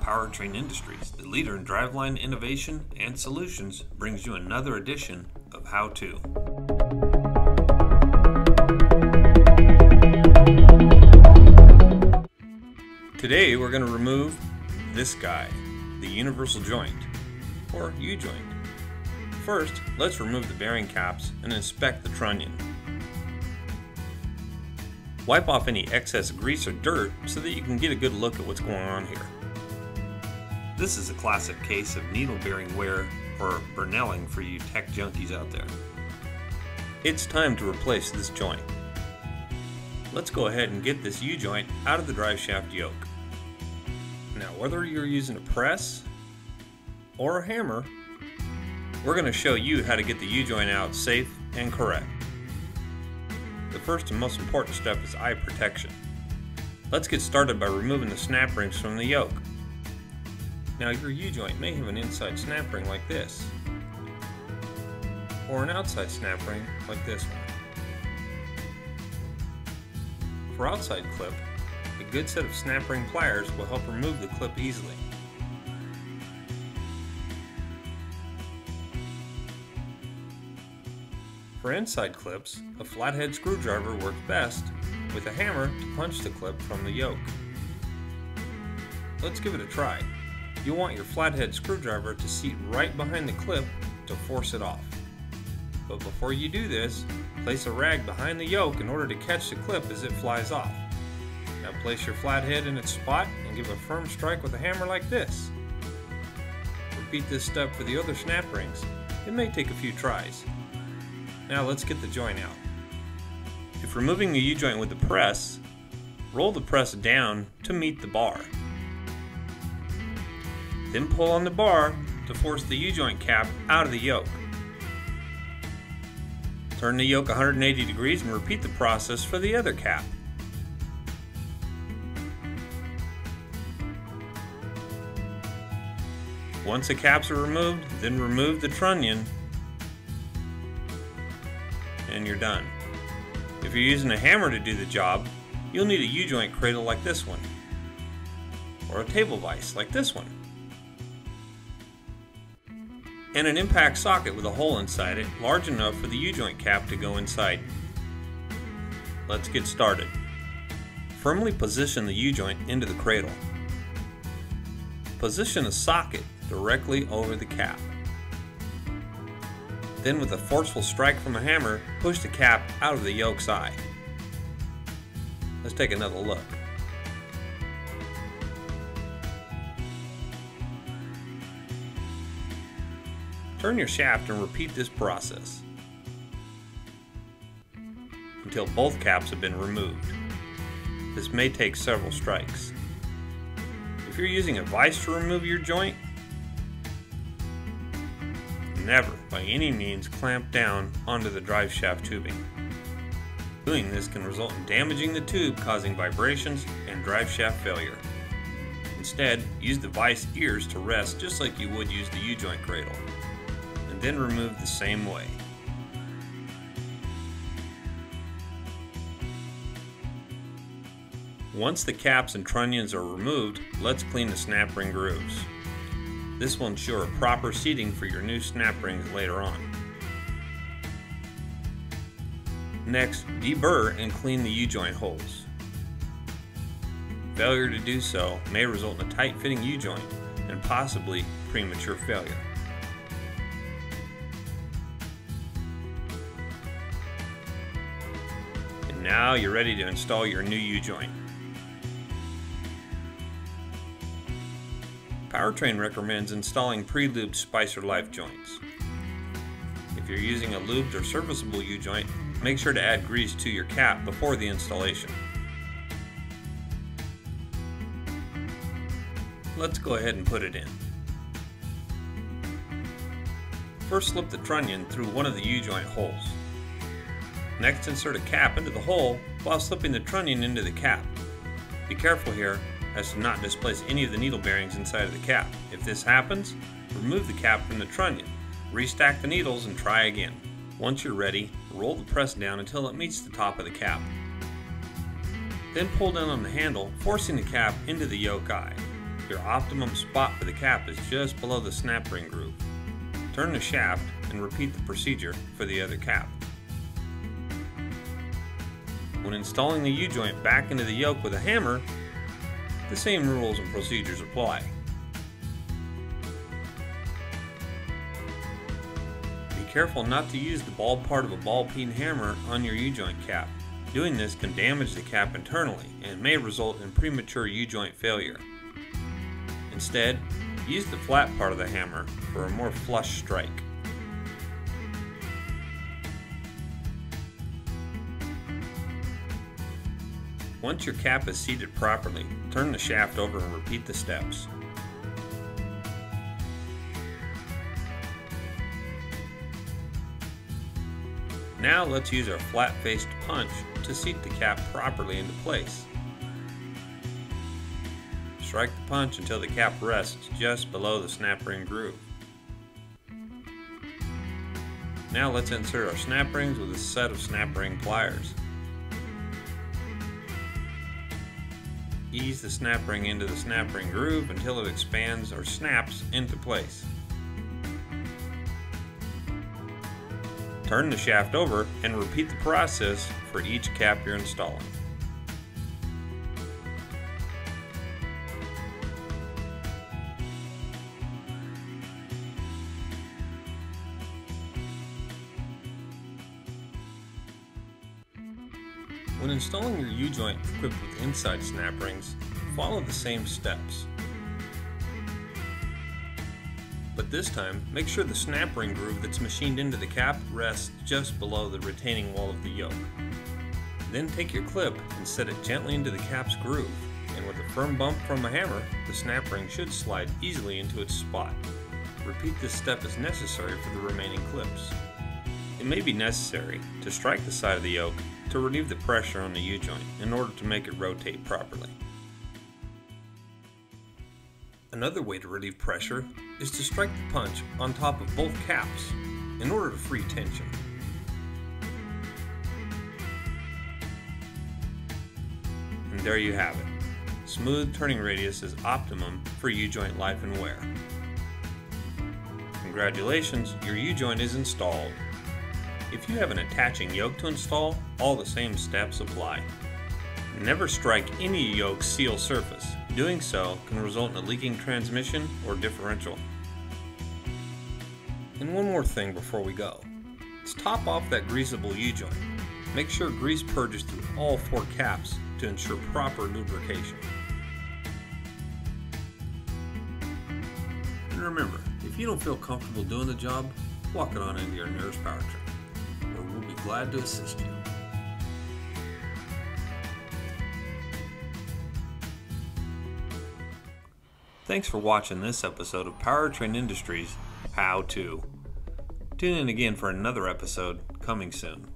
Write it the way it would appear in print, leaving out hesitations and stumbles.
Powertrain Industries, the leader in driveline innovation and solutions, brings you another edition of How To. Today we're going to remove this guy, the universal joint, or U-joint. First, let's remove the bearing caps and inspect the trunnion. Wipe off any excess grease or dirt so that you can get a good look at what's going on here. This is a classic case of needle bearing wear or burnelling for you tech junkies out there. It's time to replace this joint. Let's go ahead and get this U-joint out of the drive shaft yoke. Now, whether you're using a press or a hammer, we're going to show you how to get the U-joint out safe and correct. The first and most important step is eye protection. Let's get started by removing the snap rings from the yoke. Now, your U-joint may have an inside snap ring like this, or an outside snap ring like this one. For outside clip, a good set of snap ring pliers will help remove the clip easily. For inside clips, a flathead screwdriver works best with a hammer to punch the clip from the yoke. Let's give it a try. You'll want your flathead screwdriver to seat right behind the clip to force it off. But before you do this, place a rag behind the yoke in order to catch the clip as it flies off. Now place your flathead in its spot and give a firm strike with a hammer like this. Repeat this step for the other snap rings. It may take a few tries. Now let's get the joint out. If removing the U-joint with the press, roll the press down to meet the bar. Then pull on the bar to force the U-joint cap out of the yoke. Turn the yoke 180 degrees and repeat the process for the other cap. Once the caps are removed, then remove the trunnion and you're done. If you're using a hammer to do the job, you'll need a U-joint cradle like this one, or a table vise like this one, and an impact socket with a hole inside it large enough for the U-joint cap to go inside. Let's get started. Firmly position the U-joint into the cradle. Position a socket directly over the cap. Then with a forceful strike from a hammer, push the cap out of the yoke's eye. Let's take another look. Turn your shaft and repeat this process until both caps have been removed. This may take several strikes. If you're using a vise to remove your joint, never, by any means, clamp down onto the drive shaft tubing. Doing this can result in damaging the tube, causing vibrations and drive shaft failure. Instead, use the vise ears to rest just like you would use the U-joint cradle, and then remove the same way. Once the caps and trunnions are removed, let's clean the snap ring grooves. This will ensure proper seating for your new snap rings later on. Next, deburr and clean the U-joint holes. Failure to do so may result in a tight-fitting U-joint and possibly premature failure. And now you're ready to install your new U-joint. Powertrain recommends installing pre-lubed Spicer Life joints. If you're using a lubed or serviceable U-joint, make sure to add grease to your cap before the installation. Let's go ahead and put it in. First, slip the trunnion through one of the U-joint holes. Next, insert a cap into the hole while slipping the trunnion into the cap. Be careful here as to not displace any of the needle bearings inside of the cap. If this happens, remove the cap from the trunnion, restack the needles, and try again. Once you're ready, roll the press down until it meets the top of the cap. Then pull down on the handle, forcing the cap into the yoke eye. Your optimum spot for the cap is just below the snap ring groove. Turn the shaft and repeat the procedure for the other cap. When installing the U-joint back into the yoke with a hammer, the same rules and procedures apply. Be careful not to use the ball part of a ball-peen hammer on your U-joint cap. Doing this can damage the cap internally and may result in premature U-joint failure. Instead, use the flat part of the hammer for a more flush strike. Once your cap is seated properly, turn the shaft over and repeat the steps. Now let's use our flat-faced punch to seat the cap properly into place. Strike the punch until the cap rests just below the snap ring groove. Now let's insert our snap rings with a set of snap ring pliers. Ease the snap ring into the snap ring groove until it expands or snaps into place. Turn the shaft over and repeat the process for each cap you're installing. When installing your U-joint equipped with inside snap rings, follow the same steps. But this time, make sure the snap ring groove that's machined into the cap rests just below the retaining wall of the yoke. Then take your clip and set it gently into the cap's groove, and with a firm bump from a hammer, the snap ring should slide easily into its spot. Repeat this step as necessary for the remaining clips. It may be necessary to strike the side of the yoke to relieve the pressure on the U-joint in order to make it rotate properly. Another way to relieve pressure is to strike the punch on top of both caps in order to free tension. And there you have it. Smooth turning radius is optimum for U-joint life and wear. Congratulations, your U-joint is installed. If you have an attaching yoke to install, all the same steps apply. Never strike any yoke seal surface. Doing so can result in a leaking transmission or differential. And one more thing before we go. To top off that greasable U-joint, make sure grease purges through all 4 caps to ensure proper lubrication. And remember, if you don't feel comfortable doing the job, walk it on into your nearest powertrain, where we'll be glad to assist you. Thanks for watching this episode of Powertrain Industries How To. Tune in again for another episode coming soon.